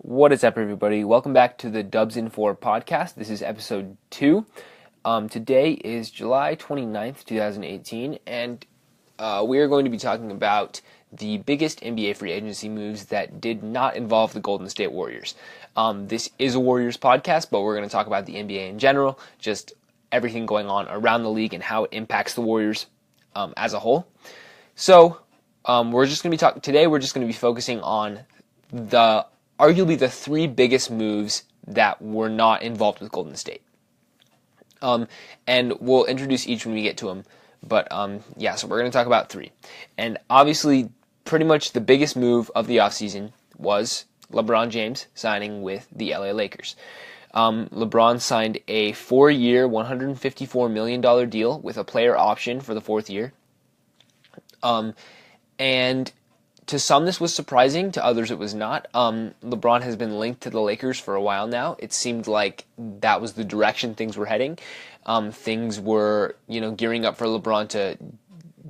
What is up, everybody? Welcome back to the DubsIn4 Podcast. This is episode 2. Today is July 29th, 2018, and we are going to be talking about the biggest NBA free agency moves that did not involve the Golden State Warriors. This is a Warriors podcast, but we're going to talk about the NBA in general, just everything going on around the league and how it impacts the Warriors as a whole. So we're just going to be focusing on arguably the three biggest moves that were not involved with Golden State. And we'll introduce each when we get to them. But so we're going to talk about three. And obviously, pretty much the biggest move of the offseason was LeBron James signing with the LA Lakers. LeBron signed a 4-year, $154 million deal with a player option for the fourth year. And to some, this was surprising. To others, it was not. LeBron has been linked to the Lakers for a while now. It seemed like that was the direction things were heading. Things were, gearing up for LeBron to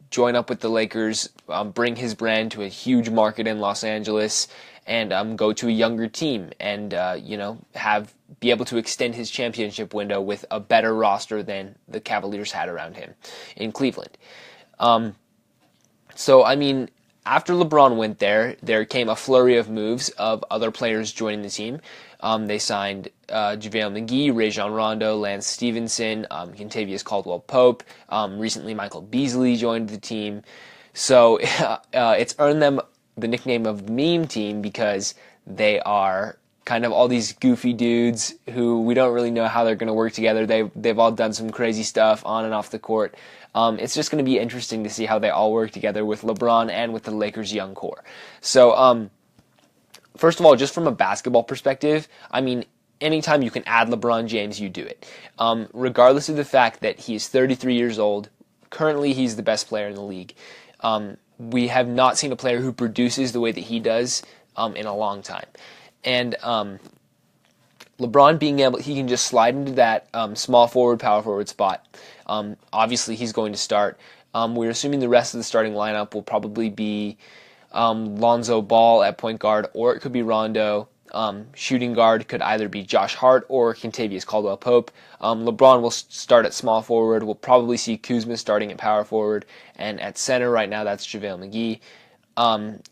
join up with the Lakers, bring his brand to a huge market in Los Angeles, and go to a younger team, and be able to extend his championship window with a better roster than the Cavaliers had around him in Cleveland. After LeBron went there came a flurry of moves of other players joining the team. They signed JaVale McGee, Rajon Rondo, Lance Stevenson, Kentavious Caldwell-Pope. Recently, Michael Beasley joined the team. So it's earned them the nickname of Meme Team because they are kind of all these goofy dudes who we don't really know how they're going to work together. They've all done some crazy stuff on and off the court. It's just going to be interesting to see how they all work together with LeBron and with the Lakers' young core. So, first of all, just from a basketball perspective, anytime you can add LeBron James, you do it. Regardless of the fact that he's 33 years old, currently he's the best player in the league. We have not seen a player who produces the way that he does in a long time. And LeBron he can just slide into that small forward, power forward spot. Obviously, he's going to start. We're assuming the rest of the starting lineup will probably be Lonzo Ball at point guard, or it could be Rondo. Shooting guard could either be Josh Hart or Kentavious Caldwell-Pope. LeBron will start at small forward. We'll probably see Kuzma starting at power forward. And at center right now, that's JaVale McGee.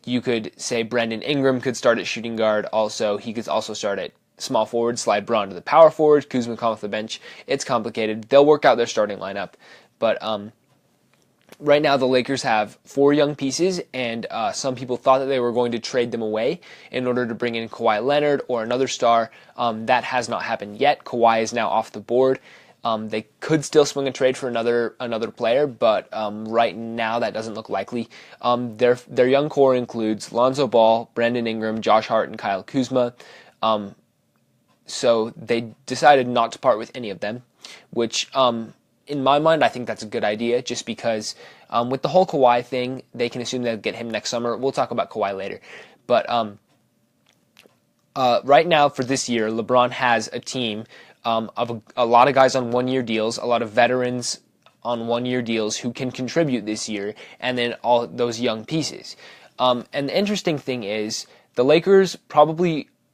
You could say Brandon Ingram could start at shooting guard. Also, he could also start at small forward, slide Braun to the power forward, Kuzma come off the bench. It's complicated. They'll work out their starting lineup. But right now the Lakers have 4 young pieces, and some people thought that they were going to trade them away in order to bring in Kawhi Leonard or another star. That has not happened yet. Kawhi is now off the board. They could still swing a trade for another player, but right now that doesn't look likely. Their young core includes Lonzo Ball, Brandon Ingram, Josh Hart, and Kyle Kuzma. So they decided not to part with any of them, which in my mind I think that's a good idea, just because with the whole Kawhi thing, they can assume they'll get him next summer. We'll talk about Kawhi later. But right now for this year, LeBron has a team of a lot of guys on 1-year deals, a lot of veterans on 1-year deals who can contribute this year, and then all those young pieces. And the interesting thing is the Lakers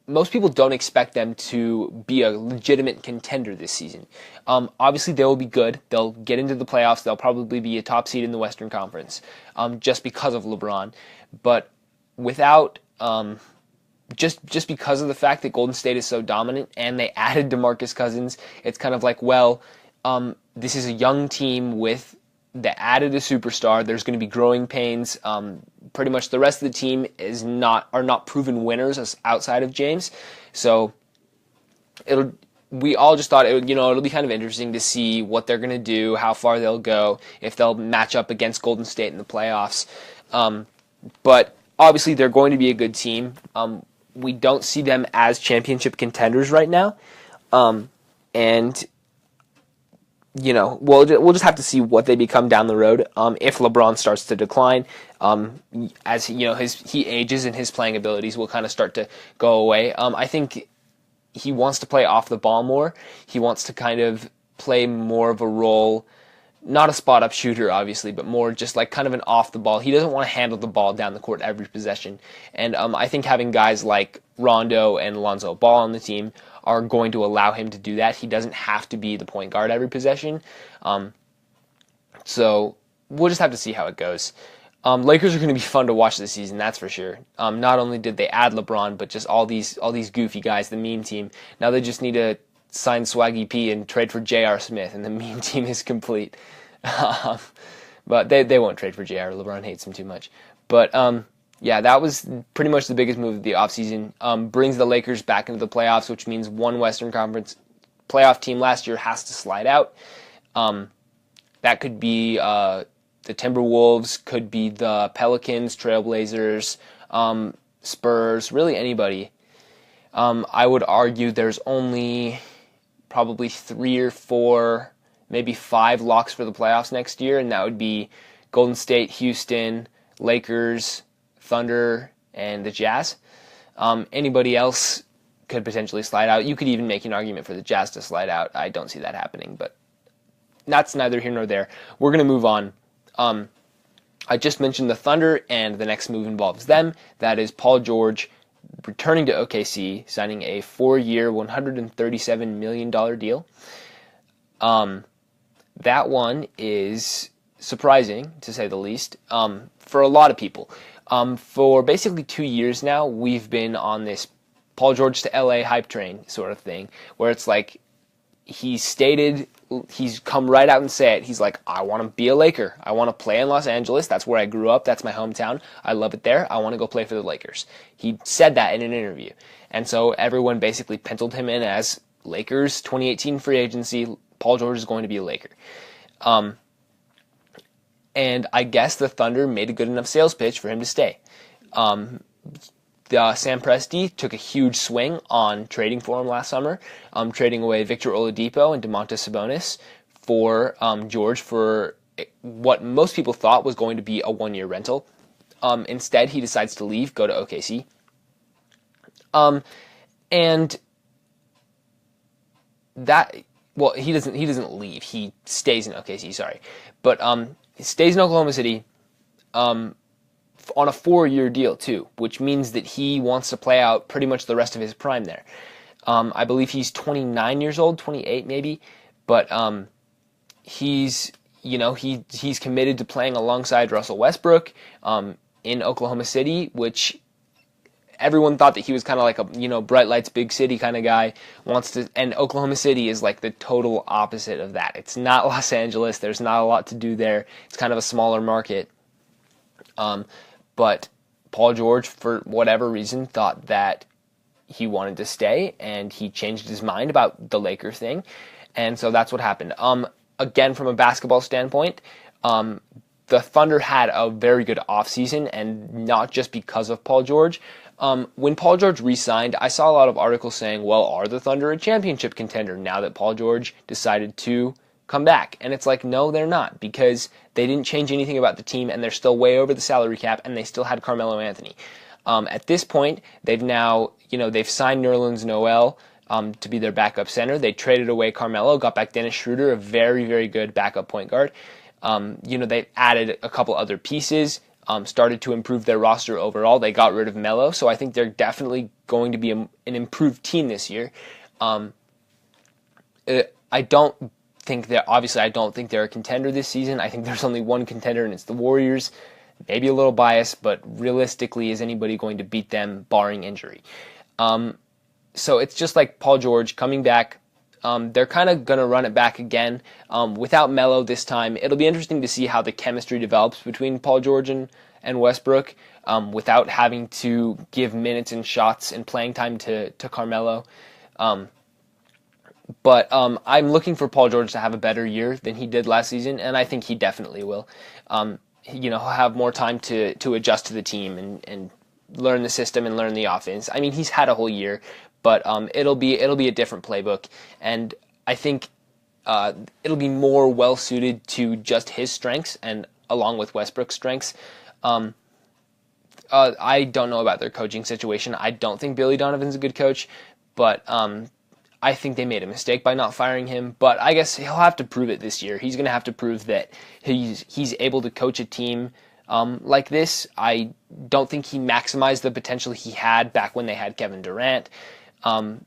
most people don't expect them to be a legitimate contender this season. Obviously, they will be good. They'll get into the playoffs. They'll probably be a top seed in the Western Conference just because of LeBron. But without just because of the fact that Golden State is so dominant and they added DeMarcus Cousins, it's kind of like, this is a young team that added a superstar. There's going to be growing pains. Pretty much the rest of the team are not proven winners outside of James. So we all just thought it'll be kind of interesting to see what they're going to do, how far they'll go, if they'll match up against Golden State in the playoffs. But obviously they're going to be a good team. We don't see them as championship contenders right now. We'll just have to see what they become down the road. If LeBron starts to decline, as he ages and his playing abilities will kind of start to go away. I think he wants to play off the ball more. He wants to kind of play more of a role, not a spot-up shooter, obviously, but more just like kind of an off the ball. He doesn't want to handle the ball down the court every possession. And I think having guys like Rondo and Lonzo Ball on the team are going to allow him to do that. He doesn't have to be the point guard every possession. So we'll just have to see how it goes. Lakers are going to be fun to watch this season, that's for sure. Not only did they add LeBron, but just all these goofy guys, the meme team. Now they just need to sign Swaggy P and trade for J.R. Smith, and the meme team is complete. But they won't trade for J.R. LeBron hates him too much. But yeah, that was pretty much the biggest move of the offseason. Brings the Lakers back into the playoffs, which means one Western Conference playoff team last year has to slide out. That could be the Timberwolves, could be the Pelicans, Trailblazers, Spurs, really anybody. I would argue there's only probably 3 or 4, maybe 5 locks for the playoffs next year, and that would be Golden State, Houston, Lakers, Thunder, and the Jazz. Anybody else could potentially slide out. You could even make an argument for the Jazz to slide out. I don't see that happening, but that's neither here nor there. We're going to move on. I just mentioned the Thunder, and the next move involves them. That is Paul George returning to OKC, signing a 4-year, $137 million deal. That one is surprising, to say the least, for a lot of people. For basically 2 years now, we've been on this Paul George to LA hype train sort of thing, where it's like he's come right out and said it. He's like, I want to be a Laker. I want to play in Los Angeles. That's where I grew up. That's my hometown. I love it there. I want to go play for the Lakers. He said that in an interview. And so everyone basically penciled him in as Lakers 2018 free agency. Paul George is going to be a Laker. And I guess the Thunder made a good enough sales pitch for him to stay. Sam Presti took a huge swing on trading for him last summer, trading away Victor Oladipo and Domantas Sabonis for George for what most people thought was going to be a 1-year rental. Instead, he decides to leave, go to OKC. And that, well, he doesn't leave. He stays in OKC, sorry. But he stays in Oklahoma City on a 4-year deal too, which means that he wants to play out pretty much the rest of his prime there. I believe he's 29 years old, 28 maybe, but he's committed to playing alongside Russell Westbrook in Oklahoma City, which everyone thought that he was kind of like a bright lights big city kind of guy, and Oklahoma City is like the total opposite of that. It's not Los Angeles. There's not a lot to do there. It's kind of a smaller market. But Paul George, for whatever reason, thought that he wanted to stay, and he changed his mind about the Laker thing, and so that's what happened. Again, from a basketball standpoint, the Thunder had a very good offseason, and not just because of Paul George. When Paul George re-signed, I saw a lot of articles saying, well, are the Thunder a championship contender now that Paul George decided to come back? And it's like, no, they're not, because they didn't change anything about the team, and they're still way over the salary cap, and they still had Carmelo Anthony. At this point, they've now, they've signed Nerlens Noel to be their backup center. They traded away Carmelo, got back Dennis Schroeder, a very, very good backup point guard. They've added a couple other pieces, started to improve their roster overall. They got rid of Melo, so I think they're definitely going to be an improved team this year. I don't think they're a contender this season. I think there's only one contender, and it's the Warriors. Maybe a little biased, but realistically, is anybody going to beat them barring injury? So it's just like Paul George coming back. They're kind of going to run it back again without Melo this time. It'll be interesting to see how the chemistry develops between Paul George and Westbrook without having to give minutes and shots and playing time to Carmelo. But I'm looking for Paul George to have a better year than he did last season, and I think he definitely will. He'll have more time to adjust to the team and learn the system and learn the offense. I mean, he's had a whole year, but it'll be a different playbook, and I think it'll be more well suited to just his strengths and along with Westbrook's strengths. I don't know about their coaching situation. I don't think Billy Donovan's a good coach, but I think they made a mistake by not firing him, but I guess he'll have to prove it this year. He's going to have to prove that he's able to coach a team like this. I don't think he maximized the potential he had back when they had Kevin Durant.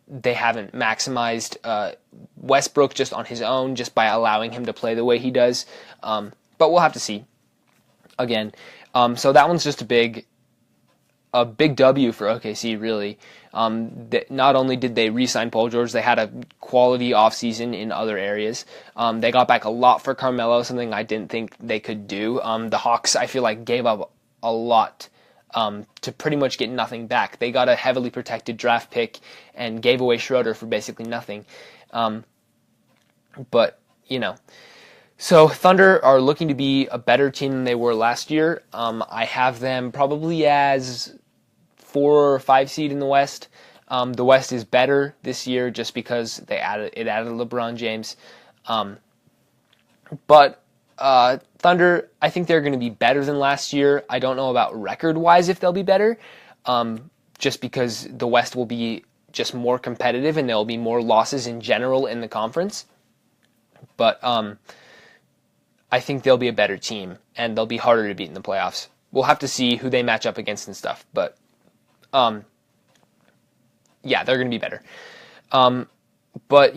They haven't maximized Westbrook just on his own, just by allowing him to play the way he does. But we'll have to see. Again, so that one's just a big W for OKC, really. Not only did they re-sign Paul George, they had a quality offseason in other areas. They got back a lot for Carmelo, something I didn't think they could do. The Hawks, I feel like, gave up a lot to pretty much get nothing back. They got a heavily protected draft pick and gave away Schroeder for basically nothing. But, so Thunder are looking to be a better team than they were last year. I have them probably as 4 or 5 seed in the West. The West is better this year just because it added LeBron James. But Thunder, I think they're going to be better than last year. I don't know about record-wise if they'll be better, just because the West will be just more competitive and there will be more losses in general in the conference. But I think they'll be a better team, and they'll be harder to beat in the playoffs. We'll have to see who they match up against and stuff, but yeah, they're going to be better. But,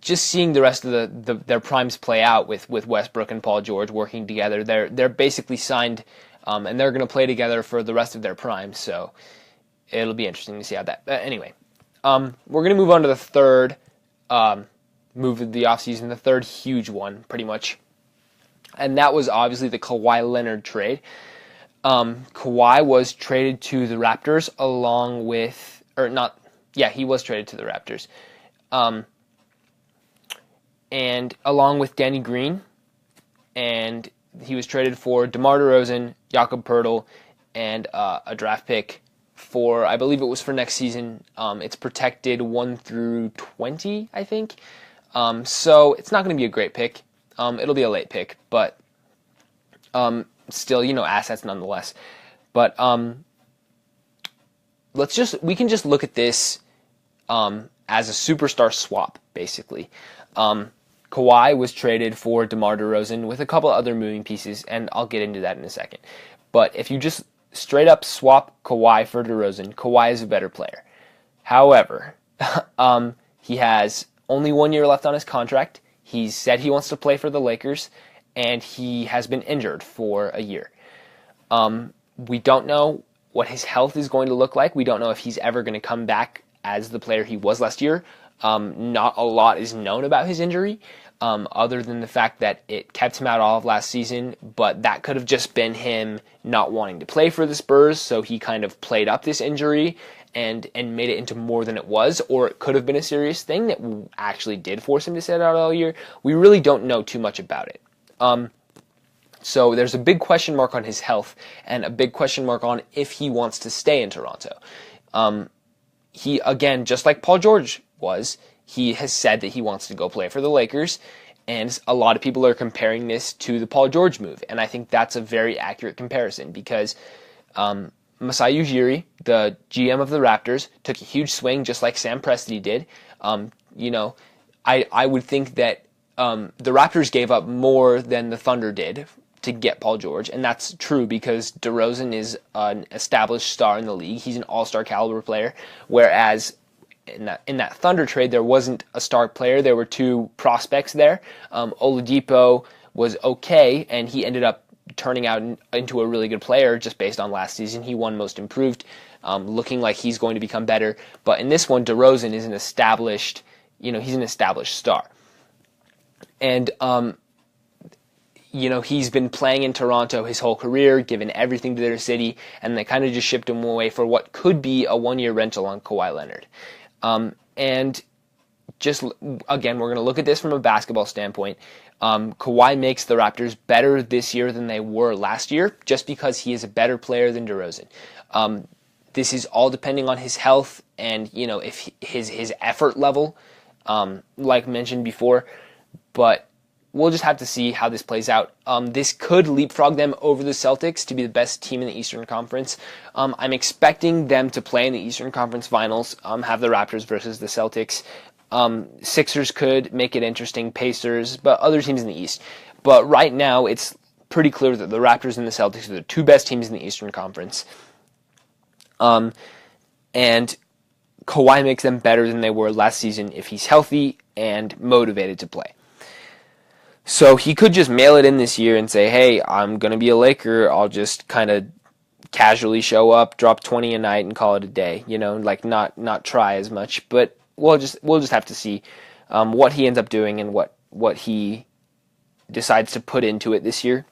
just seeing the rest of their primes play out with Westbrook and Paul George working together, they're basically signed, and they're going to play together for the rest of their prime, so it'll be interesting to see how that... anyway, we're going to move on to the third move of the offseason, the third huge one, pretty much. And that was obviously the Kawhi Leonard trade. Kawhi was traded to the Raptors along with... he was traded to the Raptors. And along with Danny Green, and he was traded for DeMar DeRozan, Jakob Poeltl, and a draft pick for, I believe it was for next season. It's protected 1 through 20, I think. So it's not going to be a great pick. It'll be a late pick, but still, assets nonetheless. But we can just look at this as a superstar swap, basically. Kawhi was traded for DeMar DeRozan with a couple other moving pieces, and I'll get into that in a second. But if you just straight up swap Kawhi for DeRozan, Kawhi is a better player. However, he has only 1 year left on his contract. He's said he wants to play for the Lakers, and he has been injured for a year. We don't know what his health is going to look like. We don't know if he's ever going to come back as the player he was last year. Not a lot is known about his injury, other than the fact that it kept him out all of last season, but that could have just been him not wanting to play for the Spurs, so he kind of played up this injury and made it into more than it was, or it could have been a serious thing that actually did force him to sit out all year. We really don't know too much about it. So there's a big question mark on his health and a big question mark on if he wants to stay in Toronto. He, again, just like Paul George he has said that he wants to go play for the Lakers, and a lot of people are comparing this to the Paul George move, and I think that's a very accurate comparison because Masai Ujiri, the GM of the Raptors, took a huge swing just like Sam Presti did. I would think that the Raptors gave up more than the Thunder did to get Paul George, and that's true because DeRozan is an established star in the league. He's an all-star caliber player, whereas in that Thunder trade, there wasn't a star player. There were 2 prospects there. Oladipo was okay, and he ended up turning out into a really good player just based on last season. He won Most Improved, looking like he's going to become better. But in this one, DeRozan is an established, he's an established star. And, he's been playing in Toronto his whole career, given everything to their city, and they kind of just shipped him away for what could be a 1-year rental on Kawhi Leonard. And just, again, we're going to look at this from a basketball standpoint. Kawhi makes the Raptors better this year than they were last year, just because he is a better player than DeRozan. This is all depending on his health and, if his effort level, like mentioned before. But we'll just have to see how this plays out. This could leapfrog them over the Celtics to be the best team in the Eastern Conference. I'm expecting them to play in the Eastern Conference Finals, have the Raptors versus the Celtics. Sixers could make it interesting, Pacers, but other teams in the East. But right now, it's pretty clear that the Raptors and the Celtics are the two best teams in the Eastern Conference. And Kawhi makes them better than they were last season if he's healthy and motivated to play. So he could just mail it in this year and say, hey, I'm going to be a Laker. I'll just kind of casually show up, drop 20 a night, and call it a day. Like not try as much. But we'll just have to see what he ends up doing and what he decides to put into it this year.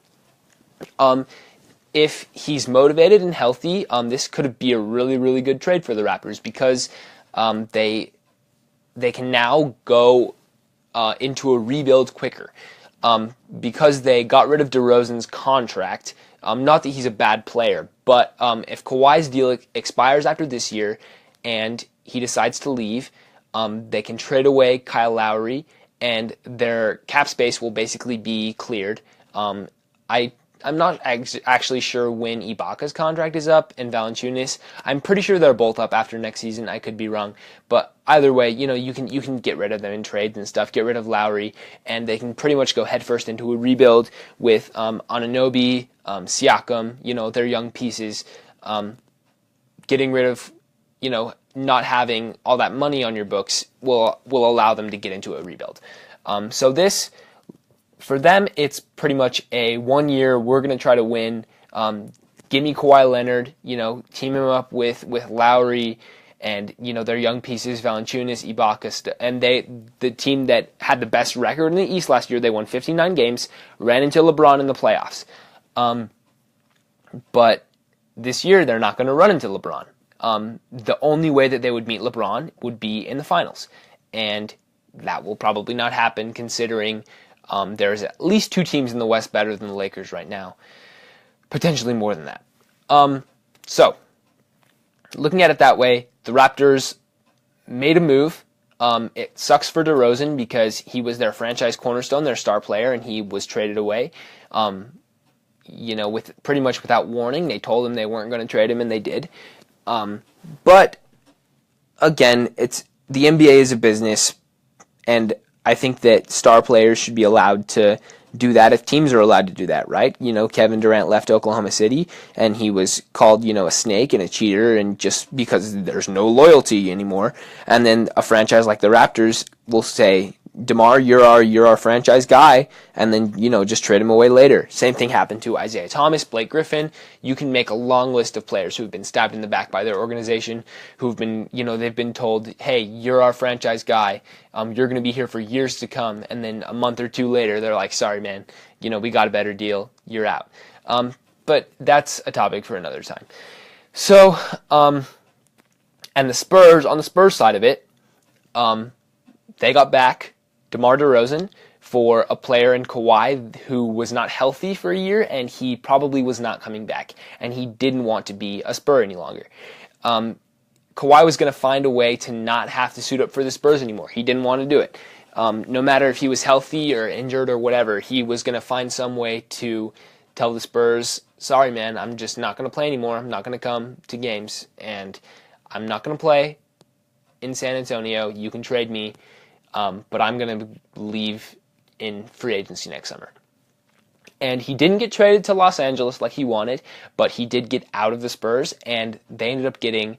If he's motivated and healthy, this could be a really, really good trade for the Raptors because they can now go into a rebuild quicker. Because they got rid of DeRozan's contract. Not that he's a bad player, but if Kawhi's deal expires after this year and he decides to leave, they can trade away Kyle Lowry and their cap space will basically be cleared. I'm not actually sure when Ibaka's contract is up and Valanciunas. I'm pretty sure they're both up after next season. I could be wrong, but either way, you can get rid of them in trades and stuff. Get rid of Lowry, and they can pretty much go headfirst into a rebuild with Anunoby, Siakam. Their young pieces. Getting rid of not having all that money on your books will allow them to get into a rebuild. So this. For them, it's pretty much a 1 year, we're going to try to win. Give me Kawhi Leonard, team him up with Lowry and, their young pieces, Valanciunas, Ibaka, and the team that had the best record in the East last year, they won 59 games, ran into LeBron in the playoffs. But this year, they're not going to run into LeBron. The only way that they would meet LeBron would be in the finals, and that will probably not happen considering there's at least two teams in the West better than the Lakers right now. Potentially more than that. So, looking at it that way, the Raptors made a move. It sucks for DeRozan because he was their franchise cornerstone, their star player, and he was traded away. With pretty much without warning. They told him they weren't going to trade him, and they did. But, again, the NBA is a business, and I think that star players should be allowed to do that if teams are allowed to do that, right? Kevin Durant left Oklahoma City and he was called, a snake and a cheater and just because there's no loyalty anymore. And then a franchise like the Raptors will say, DeMar, you're our franchise guy, and then, just trade him away later. Same thing happened to Isaiah Thomas, Blake Griffin. You can make a long list of players who've been stabbed in the back by their organization, who've been, they've been told, hey, you're our franchise guy. You're going to be here for years to come. And then a month or two later, they're like, sorry, man, we got a better deal. You're out. But that's a topic for another time. So, and the Spurs, on the Spurs side of it, they got back DeMar DeRozan for a player in Kawhi who was not healthy for a year, and he probably was not coming back, and he didn't want to be a Spur any longer. Kawhi was going to find a way to not have to suit up for the Spurs anymore. He didn't want to do it. No matter if he was healthy or injured or whatever, he was going to find some way to tell the Spurs, sorry, man, I'm just not going to play anymore. I'm not going to come to games, and I'm not going to play in San Antonio. You can trade me. But I'm going to leave in free agency next summer. And he didn't get traded to Los Angeles like he wanted, but he did get out of the Spurs, and they ended up getting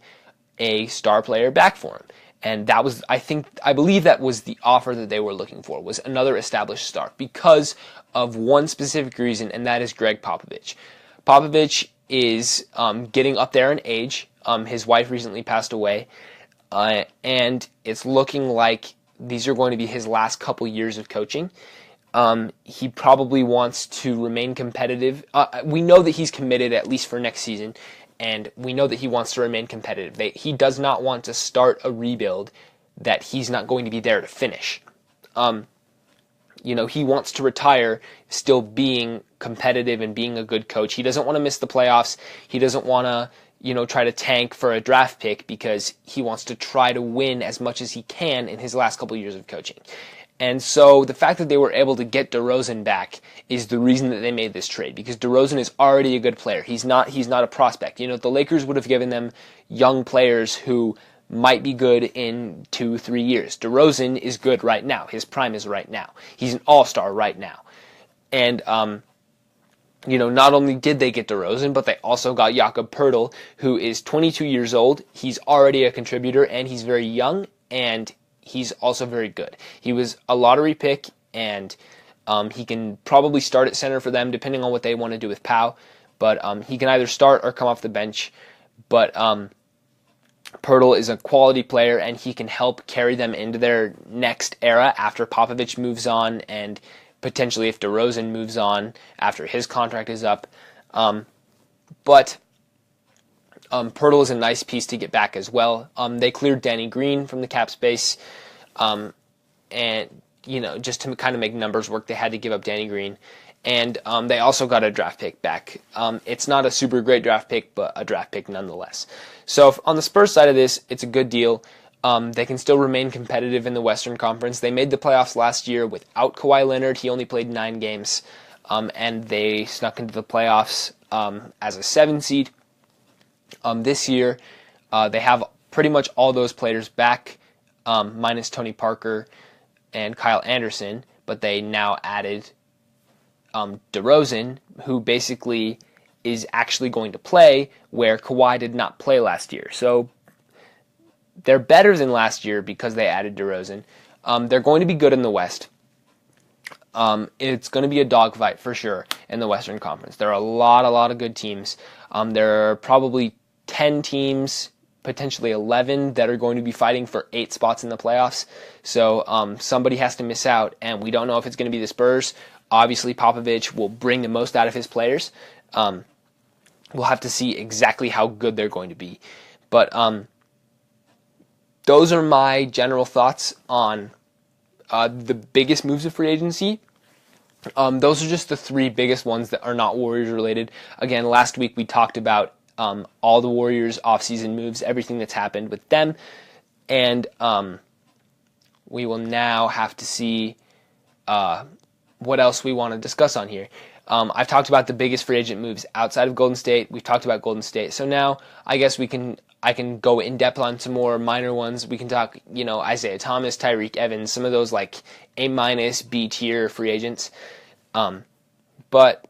a star player back for him. And that was, I believe that was the offer that they were looking for, was another established star, because of one specific reason, and that is Greg Popovich. Popovich is getting up there in age. His wife recently passed away, and it's looking like these are going to be his last couple years of coaching. He probably wants to remain competitive. We know that he's committed at least for next season, and we know that he wants to remain competitive. He does not want to start a rebuild that he's not going to be there to finish. He wants to retire still being competitive and being a good coach. He doesn't want to miss the playoffs. He doesn't want to try to tank for a draft pick because he wants to try to win as much as he can in his last couple of years of coaching. And so the fact that they were able to get DeRozan back is the reason that they made this trade, because DeRozan is already a good player. He's not a prospect. The Lakers would have given them young players who might be good in 2-3 years. DeRozan is good right now. His prime is right now. He's an all-star right now. And not only did they get DeRozan, but they also got Jakob Poeltl, who is 22 years old. He's already a contributor, and he's very young, and he's also very good. He was a lottery pick, and he can probably start at center for them, depending on what they want to do with Pau. But he can either start or come off the bench. But Poeltl is a quality player, and he can help carry them into their next era after Popovich moves on, and potentially if DeRozan moves on after his contract is up. But Poeltl is a nice piece to get back as well. They cleared Danny Green from the cap space, and just to kind of make numbers work, they had to give up Danny Green. And they also got a draft pick back. It's not a super great draft pick, but a draft pick nonetheless. So on the Spurs side of this, it's a good deal. They can still remain competitive in the Western Conference. They made the playoffs last year without Kawhi Leonard. He only played 9 games, and they snuck into the playoffs as a 7 seed. This year, they have pretty much all those players back, minus Tony Parker and Kyle Anderson, but they now added DeRozan, who basically is actually going to play where Kawhi did not play last year. So they're better than last year because they added DeRozan. They're going to be good in the West. It's going to be a dogfight for sure in the Western Conference. There are a lot of good teams. There are probably 10 teams, potentially 11, that are going to be fighting for 8 spots in the playoffs. So somebody has to miss out, and we don't know if it's going to be the Spurs. Obviously, Popovich will bring the most out of his players. We'll have to see exactly how good they're going to be. But those are my general thoughts on the biggest moves of free agency. Those are just the 3 biggest ones that are not Warriors related. Again, last week we talked about all the Warriors offseason moves, everything that's happened with them. And we will now have to see what else we want to discuss on here. I've talked about the biggest free agent moves outside of Golden State. We've talked about Golden State. So now I guess I can go in depth on some more minor ones. We can talk, Isaiah Thomas, Tyreek Evans, some of those like A-, B tier free agents. But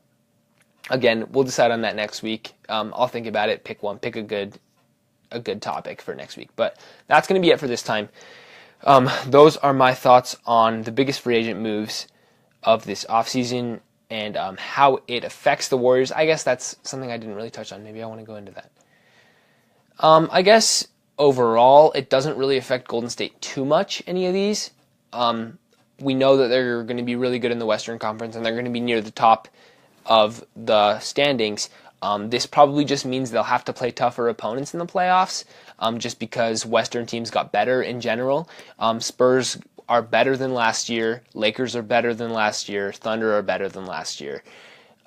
again, we'll decide on that next week. I'll think about it, pick one, pick a good topic for next week. But that's going to be it for this time. Those are my thoughts on the biggest free agent moves of this offseason and how it affects the Warriors. I guess that's something I didn't really touch on. Maybe I want to go into that. I guess overall, it doesn't really affect Golden State too much, any of these. We know that they're going to be really good in the Western Conference, and they're going to be near the top of the standings. This probably just means they'll have to play tougher opponents in the playoffs, just because Western teams got better in general. Spurs are better than last year. Lakers are better than last year. Thunder are better than last year.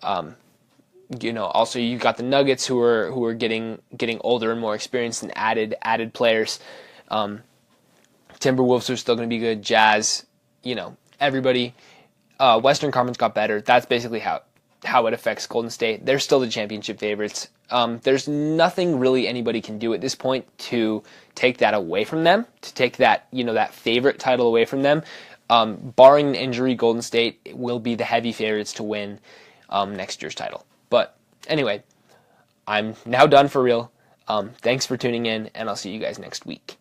Also you got the Nuggets who are getting older and more experienced and added players. Timberwolves are still going to be good. Jazz, everybody. Western Conference got better. That's basically how it affects Golden State. They're still the championship favorites. There's nothing really anybody can do at this point to take that away from them, to take that, that favorite title away from them. Barring an injury, Golden State will be the heavy favorites to win next year's title. But anyway, I'm now done for real. Thanks for tuning in, and I'll see you guys next week.